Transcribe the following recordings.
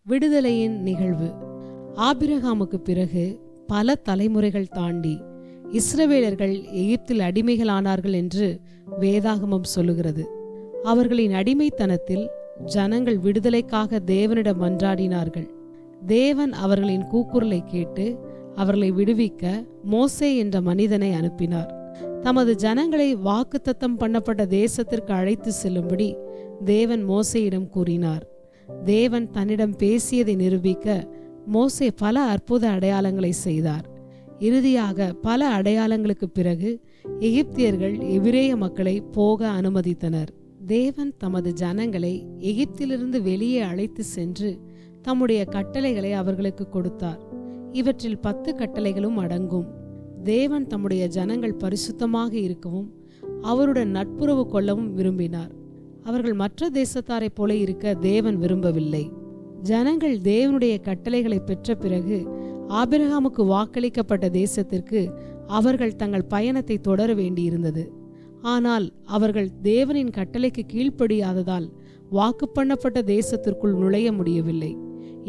விடுதலையின் நிகழ்வு. ஆபிரகாமுக்கு பிறகு பல தலைமுறைகள் தாண்டி இஸ்ரவேலர்கள் எகிப்தில் அடிமைகளானார்கள் என்று வேதாகமம் சொல்லுகிறது. அவர்களின் அடிமைத்தனத்தில் ஜனங்கள் விடுதலைக்காக தேவனிடம் மன்றாடினார்கள். தேவன் அவர்களின் கூக்குரலை கேட்டு அவர்களை விடுவிக்க மோசே என்ற மனிதனை அனுப்பினார். தமது ஜனங்களை வாக்குத்தத்தம் பண்ணப்பட்ட தேசத்திற்கு அழைத்து செல்லும்படி தேவன் மோசேயிடம் கூறினார். தேவன் தன்னிடம் பேசியதை நிரூபிக்க மோசே பல அற்புத அடையாளங்களை செய்தார். இறுதியாக பல அடையாளங்களுக்கு பிறகு எகிப்தியர்கள் எபிரேய மக்களை போக அனுமதித்தனர். தேவன் தமது ஜனங்களை எகிப்திலிருந்து வெளியே அழைத்து சென்று தம்முடைய கட்டளைகளை அவர்களுக்கு கொடுத்தார். இவற்றில் 10 கட்டளைகளும் அடங்கும். தேவன் தம்முடைய ஜனங்கள் பரிசுத்தமாக இருக்கவும் அவருடன் நட்புறவு கொள்ளவும் விரும்பினார். அவர்கள் மற்ற தேசத்தாரை போல இருக்க தேவன் விரும்பவில்லை. ஜனங்கள் தேவனுடைய கட்டளைகளை பெற்ற பிறகு ஆபிரகாமுக்கு வாக்களிக்கப்பட்ட தேசத்திற்கு அவர்கள் தங்கள் பயணத்தை தொடர வேண்டியிருந்தது. ஆனால் அவர்கள் தேவனின் கட்டளைக்கு கீழ்ப்படியாததால் வாக்கு பண்ணப்பட்ட தேசத்திற்குள் நுழைய முடியவில்லை.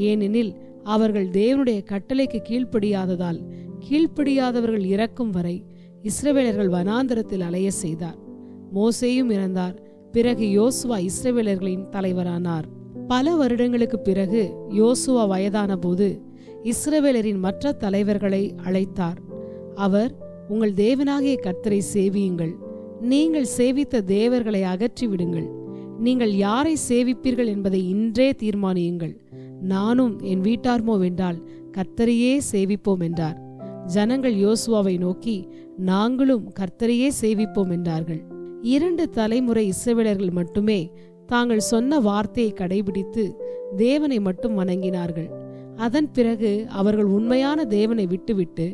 ஏனெனில் அவர்கள் தேவனுடைய கட்டளைக்கு கீழ்ப்படியாததால் கீழ்ப்படியாதவர்கள் இறக்கும் வரை இஸ்ரவேலர்கள் வனாந்தரத்தில் அலைய செய்தார். மோசேயும் இறந்தார். பிறகு யோசுவா இஸ்ரவேலர்களின் தலைவரானார். பல வருடங்களுக்கு பிறகு யோசுவா வயதான போது இஸ்ரவேலரின் மற்ற தலைவர்களை அழைத்தார். அவர், உங்கள் தேவனாகிய கர்த்தரை சேவியுங்கள், நீங்கள் சேவித்த தேவர்களை அகற்றிவிடுங்கள், நீங்கள் யாரை சேவிப்பீர்கள் என்பதை இன்றே தீர்மானியுங்கள், நானும் என் வீட்டார்மோ வென்றால் கர்த்தரையே சேவிப்போம் என்றார். ஜனங்கள் யோசுவாவை நோக்கி, நாங்களும் கர்த்தரையே சேவிப்போம் என்றார்கள். 2 தலைமுறை இஸ்ரவேலர்கள் மட்டுமே தாங்கள் சொன்ன வார்த்தையை கடைபிடித்து தேவனை மட்டும் வணங்கினார்கள். அதன் பிறகு அவர்கள் உண்மையான தேவனை விட்டுவிட்டு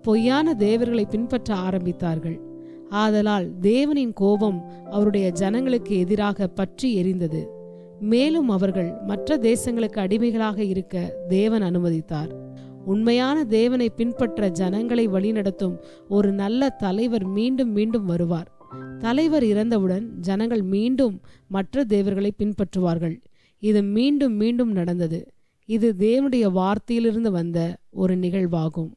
பொய்யான தேவர்களை பின்பற்ற ஆரம்பித்தார்கள். ஆதலால் தேவனின் கோபம் அவருடைய ஜனங்களுக்கு எதிராக பற்றி எரிந்தது. மேலும் அவர்கள் மற்ற தேசங்களுக்கு அடிமைகளாக இருக்க தேவன் அனுமதித்தார். உண்மையான தேவனை பின்பற்ற ஜனங்களை வழிநடத்தும் ஒரு நல்ல தலைவர் மீண்டும் மீண்டும் வருவார். தலைவர் இறந்தவுடன் ஜனங்கள் மீண்டும் மற்ற தேவர்களை பின்பற்றுவார்கள். இது மீண்டும் மீண்டும் நடந்தது. இது தேவனுடைய வார்த்தையிலிருந்து வந்த ஒரு நிகழ்வாகும்.